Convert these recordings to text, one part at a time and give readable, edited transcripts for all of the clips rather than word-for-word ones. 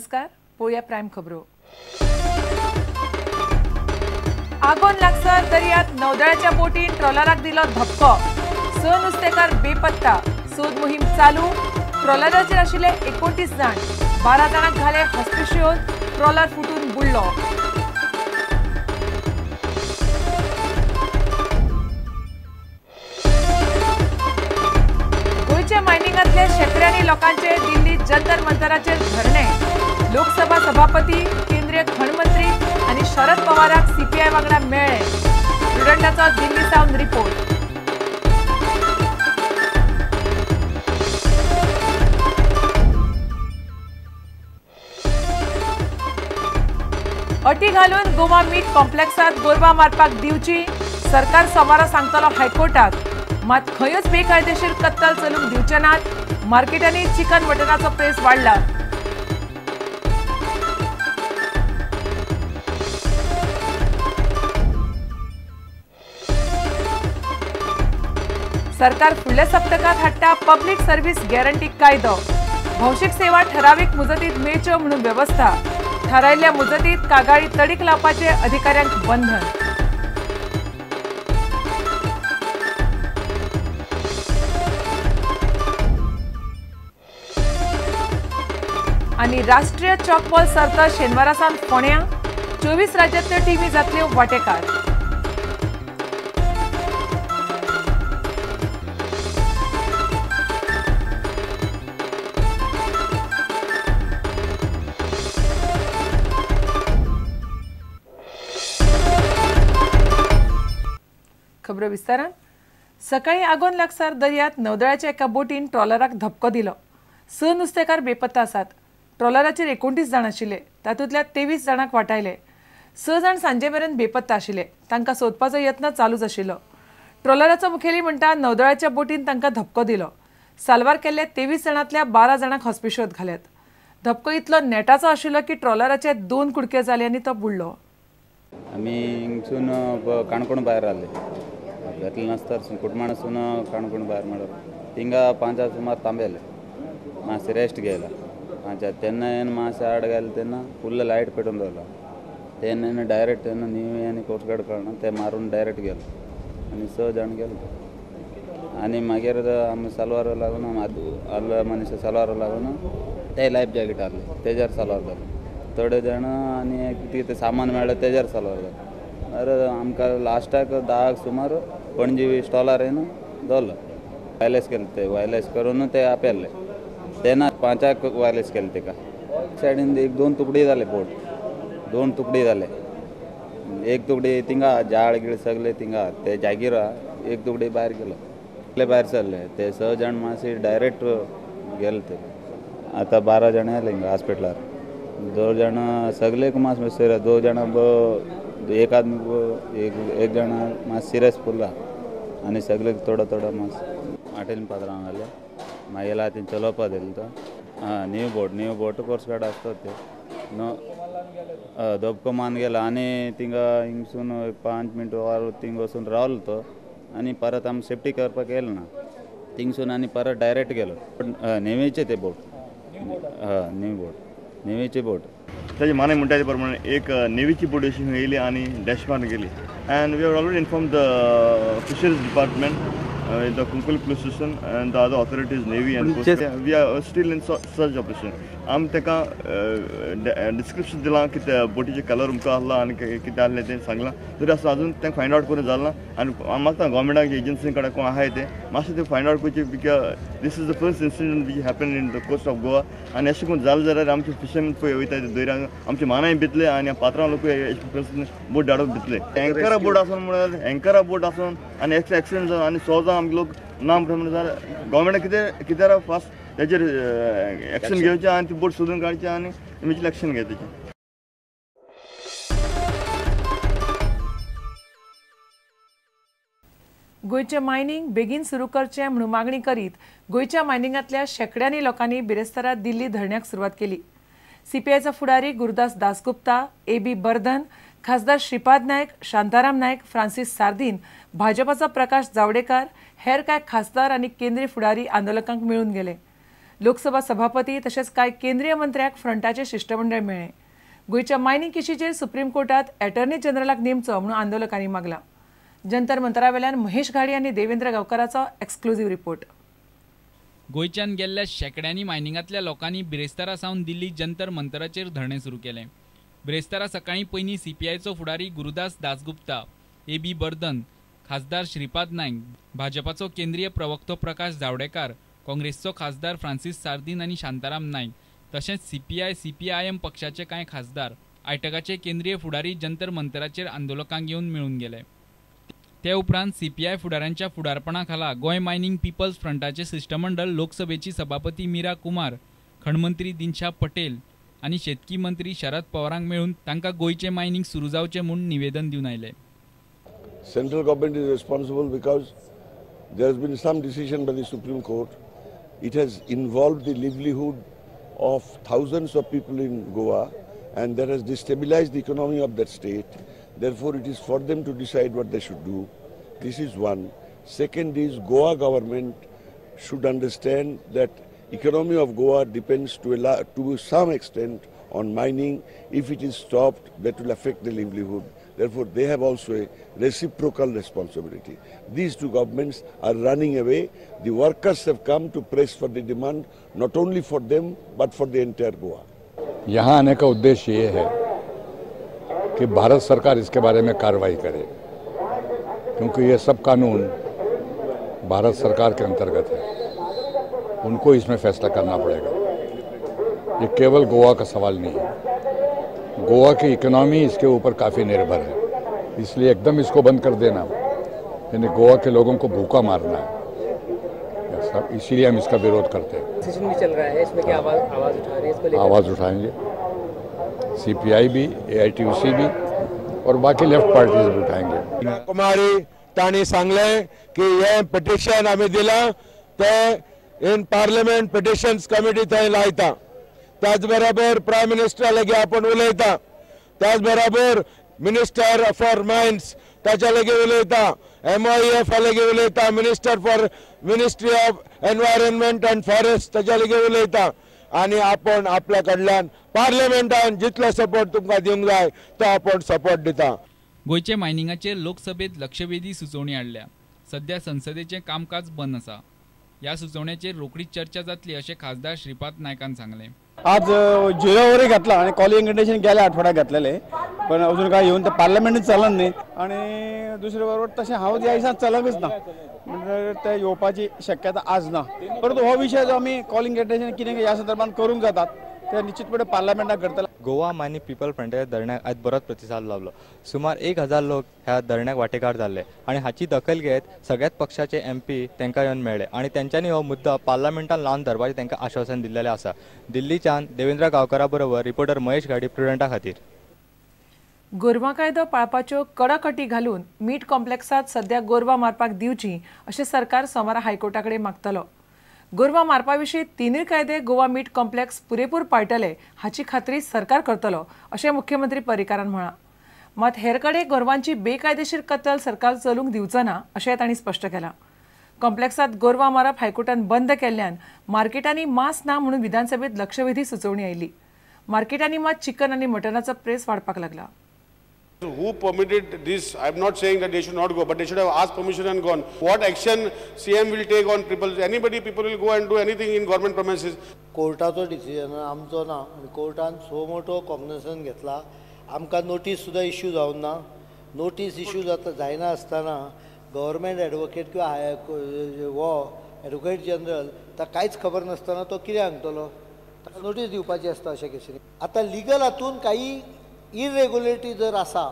नमस्कार, पोया प्राइम खबरो। आगोन लागसार दर्यांत नौदळाच्या बोटीन ट्रॉलराक दिलो धपको। 6 नुस्तेकार बेपत्ता। सोद मोहीम चालू। ट्रॉलराचेर आशिल्ले 29 जाण, 12 जाणांक घाले हस्तक्षेप। ट्रॉलर फुटून बुडलो। गोयच्या मायनिंगांतले शेकड्यांनी लोकांचे दिल्लीत जंतर मंतराचेर धरणे। लोकसभा सभापती, केंद्रीय खण मंत्री आणि शरद पवाराक सीपीआय वांगडा मेळ्ळे। प्रुडंटाचो दिल्ली सावन रिपोर्ट। अटी घालून गोवा मीट कॉम्प्लेक्सात गोरवां मारपाक दिवची, सरकार सोमारा सांगतलो हायकोर्टाक। मात खंयच बेकायदेशीर कत्तल चलूंक दिवचे नात। मार्केटांनी चिकन मटनाचो प्रेस वाडला। सरकार फुडल्या सप्तकात हाडटा पब्लीक सर्व्हिस गॅरंटी कायदो। भौशीक सेवा ठरावीक मुजतीत मेळच्यो म्हणून व्यवस्था। थारायल्ल्या मुजतीत कागाळी तडीक लावपाचे अधिकाऱ्यांक बंधन। आणि राष्ट्रीय चॉकबॉल सर्त शेनवारा सावन फोंड्यां। 24 राज्यांतल्यो टीमी जातल्यो वांटेकार। खबरो विस्तारान। सकाळी आगोन लागसार दर्यांत नौदळाच्या एका बोटीन ट्रॉलराक धपको दिलो। 6 नुस्तेकार बेपत्ता आसात। ट्रॉलराचेर 29 जाण आशिल्ले, तातूंतल्या 23 जाणांक वाटायले। 6 जाण सांजे मेरेन बेपत्ता आशिल्ले, तांकां सोदपाचो यत्न चालूच आशिल्लो। ट्रॉलराचो मुखेली म्हणटा नौदळाच्या बोटीन तांकां धपको दिलो। साल्वार केल्ल्या 23 जाणांतल्या 12 जाणांक हॉस्पिशोद घाल्यात। धपको इतलो नेटाचो आशिल्लो की ट्रॉलराचे 2 कुडके जाले आनी तो बुडलो। आमी हिंगसून काणकोण भायर आले, येतले नासता कुटमाणसून काणकोण भायर म्हणून थिंगा 5 सुमार थांबेले। मातशें रेस्ट घेयला 5 तेन्ना हांवें मातशें आड गेले तेन्ना फुल्ल लायट पेटोवन दवरला। तेन्ना डायरेक्ट तेन्ना न्यू आनी कोस्ट गार्ड कळना ते मारून डायरेक्ट गेलो आनी 6 जाण गेले। आनी मागीर आमी सालवार लागून आल्लो मनीस सालवार लागून ते लायफ जॅकेट आहले तेजेर सालवार जालो। थोडे जाण आनी कितें सामान मेळ्ळें तेजेर सालवार जालो। अरे आमकां लास्टाक 10 सुमार पणजी स्टॉलार येवन दवरलो। वायरलेस केले ते वायरलेस करून ते आपेल्ले तेन्ना 5 वायरलेस केले तेका। सायडीन 1-2 तुकडी जाले बोट 2 तुकडी जाले। एक तुकडी थिंगा जाळ गिळ सगळे थिंगा ते जागीर एक तुकडी भायर गेलो भायर सरले ते 6 जाण मातशे डायरेक्ट गेले ते। आतां 12 जाण येयले हिंगा हॉस्पिटलार। 2 जाण सगळेक मातशे सिरियस 2 जाण एक आदमी एक जाण मातशे सिरियस पुरला आनी सगळे थोडो थोडो मातशे आटेन पात्रांव घाले। मागीर आतां चलोवपा दिले तो न्यू बोट कोस्ट गार्ड आसता ते धपको मान गेला आनी थिंगा हिंगसून 5 मिनट वर थिंग वचून रावलो तो आनी परत आमी सेफ्टी करपाक येयलो ना थिंगसून आनी परत डायरेक्ट गेलो नेवीचे ते बोट नेवीची बोट ताजे माने म्हणटा ते प्रमाणे एक नेवीची बोट अशी येयली आनी डॅशमार्क गेली and we have already inform the fisheries department the Kunkul police station and the other authorities navy and coast we are still in search operation आम तेका डिस्क्रिप्शन दिला की ते बोटीचे कलर उमका आहला आनी कितें आहलें तें सांगलां तरी आसा अजून तें फायंड आउट करून जालें ना आनी म्हाका गव्हर्मेंटाक एजन्सी कडेन कोण आहाय ते मातशें ते फायंड आउट करचे because this is the first incident which happen in the coast of Goa आनी अशें करून जालें जाल्यार आमचे फिशरमॅन पळय वयता ते दर्याक आमचे मानाय भितले आनी पात्रांव लोक बोट धाडप भितले एंकरा बोट आसून म्हणल्यार एंकरा बोट आसून आनी एक्सिडेंट जावन आनी 100 जाण आमचे लोक नाम प्रमाणे जाल्यार गव्हर्मेंटाक कितें फास्ट तेजेर एक्शन घेवचें आनी ती बोट सोदून काडचें आनी इमिजिएट एक्शन घेवचें। गोयचे मायनिंग बेगीन सुरू करचें म्हणून मागणी करीत गोयच्या मायनिंगांतल्या शेकड्यांनी लोकांनी बिरेस्तारा दिल्ली धरण्याक सुरवात केली। सीपीआयचो फुडारी गुरुदास दासगुप्ता, AB बर्धन, खासदार श्रीपाद नायक, शांताराम नायक, फ्रांसीस सार्दीन, भाजपाचो प्रकाश जावडेकर, हेर कांय खासदार आनी केंद्रीय फुडारी आंदोलकांक मेळून गेले। लोकसभा सभापती तशेंच कांय केंद्रीय मंत्र्यांक फ्रंटाचे शिष्टमंडळ मेळ्ळें. गोंयच्या मायनींग केशीचेर सुप्रीम कोर्टात अॅटर्नी जनरलाक नेमचो म्हणून आंदोलकांनी मागला. जंतर मंतरावेल्यान महेश घाडी आनी देवेंद्र गांवकाराचो एक्सक्लुझिव्ह रिपोर्ट. गोंयच्यान गेल्ल्या शेकड्यांनी मायनिंगांतल्या लोकांनी बिरेस्तारा सावन दिल्ली जंतर मंतराचेर धरणे सुरू केले. बिरेस्तारा सकाळीं पयलीं सीपीआयचो फुडारी गुरुदास दासगुप्ता, ए.बी. बर्दन, खासदार श्रीपाद नायक, भाजपाचो केंद्रीय प्रवक्तो प्रकाश जावडेकर, काँग्रेसचो खासदार फ्रांसीस सार्दिन आनी शांताराम नायक तशेंच सीपीआय-सीपीआयएम पक्षाचे कांय खासदार आयटकाचे केंद्रीय फुडारी जंतर मंतराचेर आंदोलकांक येवन मेळून गेले. ते उपरांत सीपीआय फुडाऱ्यांच्या फुडारपणा खाला गोंय मायनिंग पीपल्स फ्रंटाचे शिष्टमंडळ लोकसभेची सभापती मीरा कुमार, खणमंत्री दिनशा पटेल आनी शेतकी मंत्री शरद पवारांक मेळून तांकां गोंयचे मायनिंग सुरू जावचें म्हूण निवेदन दिवन आयले. Central government is responsible because there has been some decision by the Supreme Court. It has involved the livelihood of thousands of people in Goa and that has destabilized the economy of that state. Therefore, it is for them to decide what they should do. This is one. Second is Goa government should understand that economy of Goa depends to some extent on mining. If it is stopped, that will affect the livelihood. Therefore, they have also a reciprocal responsibility. These two governments are running away. The workers have come to press for the demand, not only for them, but for the entire Goa. यहाँ आने का उद्देश्य ये है कि भारत सरकार इसके बारे में कार्रवाई करे, क्योंकि ये सब कानून भारत सरकार के अंतर्गत है. उनको इसमें फैसला करना पड़ेगा. ये केवल गोवा का सवाल नहीं है. गोवा की इकोनॉमी इसके ऊपर काफ़ी निर्भर है. इसलिए एकदम इसको बंद कर देना यानी गोवा के लोगों को भूखा मारना है. सब इसीलिए हम इसका विरोध करते हैं. सेशन भी चल रहा है, इसमें क्या आवाज़ उठा रहे हैं? इसको लेकर आवाज़ उठाएंगे. सीपीआई भी, एआईटीयूसी भी और बाकी लेफ्ट पार्टीज भी उठाएंगे. कुमारी ताणी सांगले की हे पिटिशन आम्ही दिला ते इन पार्लिमेंट पिटिशन्स कमिटी थंय लायता. त्याच बरोबर प्रायम मिनिस्टरा लागीं आपण उलयता. त्याच बरोबर मिनिस्टर फॉर मायन्स ताच्या लागीं उलयता. MOEF लागीं उलयता. Ministry of environment and forest ताच्या लागीं उलयता. आणि आपण आपल्या कडल्यान पार्लिमेंटान जितलो सपोर्ट तुमकां दिवंक जाय तो आपण सपोर्ट दिता. गोंयचे मायनिंगाचेर लोकसभेत लक्षवेधी सुचोवणी हाडल्या. सध्या संसदेचें कामकाज बंद आसा. ह्या सुचोवण्याचेर रोखडीच चर्चा जातली अशें खासदार श्रीपाद नायकान सांगलें. आज जिरोवरही घातला आणि कॉलिंग इंडिकेशन गेल्या आठवड्यात घातलेले, पण अजून काय येऊन ते पार्लमेंटात चलना नाही. आणि दुसरे बरोबर तशें हांव ह्या दिसांत चलकच ना, म्हणजे ते येवपाची शक्यता आज ना. परंतु हो विषय जो आमी कॉलिंग इंडिकेशन कितें ह्या संदर्भात करूंक जातात ते निश्चितपणे पार्लमेंटात करतले. गोवा मायनिंग पीपल फ्रंटाच्या धरण्याक आज बरोच प्रतिसाद लावलो. सुमार 1000 लोक ह्या धरण्याक वांटेकार जाल्ले आणि हाची दखल घेत सगळ्याच पक्षाचे MP तांकां येवन मेळ्ळे आणि त्यांच्यानी हो मुद्दा पार्लमेंटात लावन धरपाचें तांकां आश्वासन दिल्लेलें आसा. दिल्लीच्यान देवेंद्र गांवकारा बरोबर रिपोर्टर महेश घाडी, प्रुडंटा खातीर. गोरवा कायदो पाळपाच्यो कडक अटी घालून मीठ कॉम्प्लेक्सात सध्या गोरवां मारपाक दिवची अशें सरकार सोमारा हायकोर्टा कडेन मागतलो. गोरवां मारपा विशीं तिनूय कायदे गोवा मीठ कॉम्प्लेक्स पुरेपूर पाळटले हाची खात्री सरकार करतलो अशें मुख्यमंत्री पर्रीकारान म्हळां. मात हेर कडेन गोरवांची बेकायदेशीर कत्तल सरकार चलूंक दिवचो ना अशें तांणी स्पश्ट केलां. कॉम्प्लेक्सात गोरवां मारप हायकोर्टान बंद केल्ल्यान मार्केटांनी मांस ना म्हणून विधानसभेत लक्षवेधी सुचोवणी आयली. मार्केटांनी मात चिकन आनी मटनाचो प्रेस वाडपाक लागला. Who permitted this? I'm not saying that they should not go, but they should have asked permission and gone. What action CM will take on people? People will go and do anything in government premises. कोर्टाचो decision आमचो ना आनी कोर्टान so मोठो cognisance घेतला. आमकां notice सुद्दां issue जावन ना. नोटीस इश्यू जायना आसतना गव्हर्मेंट एडवोकेट किंवा वो एडवोकेट जनरल ताका कांयच खबर नासतना तो कितें सांगतलो? ताका नोटीस दिवपाची आसता अशें केसींनी. आतां लिगल हातून काही इरेग्युलरिटी जर आसा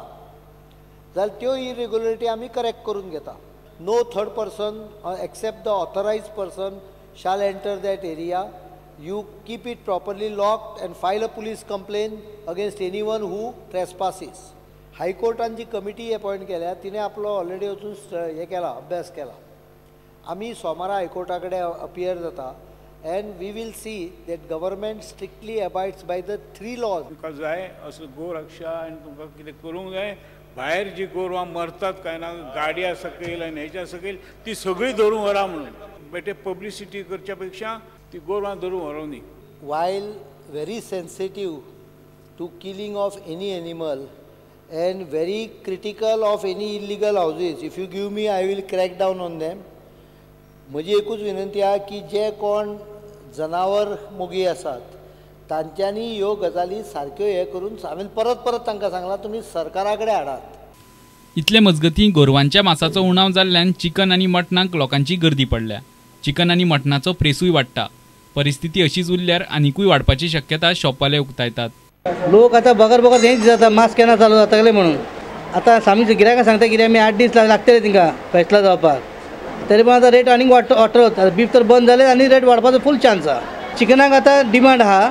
जाल्यार त्यो इरेग्युलरिटी आमी करेक्ट करून घेता. No third person except the authorized person shall enter that area. You keep it properly locked and file a police complaint against anyone who trespasses. हायकोर्टान जी कमिटी अपॉइंट केल्या तिने आपलो ऑलरेडी वचून हे केला, अभ्यास केला. आमी सोमारा हायकोर्टा कडेन अपियर जाता. And we will see that government strictly abides by the 3 laws. तुमकां जाय असो गोरक्षा आनी तुमकां कितें करूंक जाय. भायर जी गोरवां मरतात काय ना गाडया सकयल आनी हेच्या सकयल ती सगळी धरून व्हरा म्हणून. बेटे पब्लिसिटी करच्या पेक्षा ती गोरवां धरून व्हरों न्ही. While very sensitive to killing of any animal and very critical of any illegal houses, if you give me, I will crack down on them. म्हजी एकूच विनंती आहे की जे कोण जनावर मोगी आसात तांच्यांनी ह्यो गजाली सारक्यो हे करून हांवें परत तांकां सांगलां तुमी सरकारा कडेन हाडात. इतले मजगतीं गोरवांच्या मांसाचो उणाव जाल्ल्यान चिकन आनी मटणाक लोकांची गर्दी पडल्या. चिकन आनी मटणाचो प्रेसूय वाडटा. परिस्थिती अशीच उरल्यार आनीकूय वाडपाची शक्यता शॉपवाले उक्तायतात. लोक आतां बगर हेंच जाता मास केन्ना चालू जातले म्हणून. आतां आमी गिरायकां सांगता कितें आमी 8 दीस लागतले तिंका फेस्टला जावपाक. तरी पण आतां रेट आनीक वाडटलो. बीफ तर बंद जाले आनी रेट वाडपाचो फूल चान्स आहा. चिकनाक आतां डिमांड आहा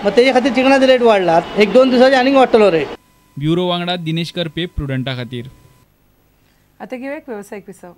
मग तेजे खातीर चिकनाचो रेट वाडला. 1-2 दिसांनी आनीक वाडटलो रेट. ब्युरो वांगडा दिनेश करपे, प्रुडंटा खातीर. आता घेऊया एक व्यावसायिक विसव.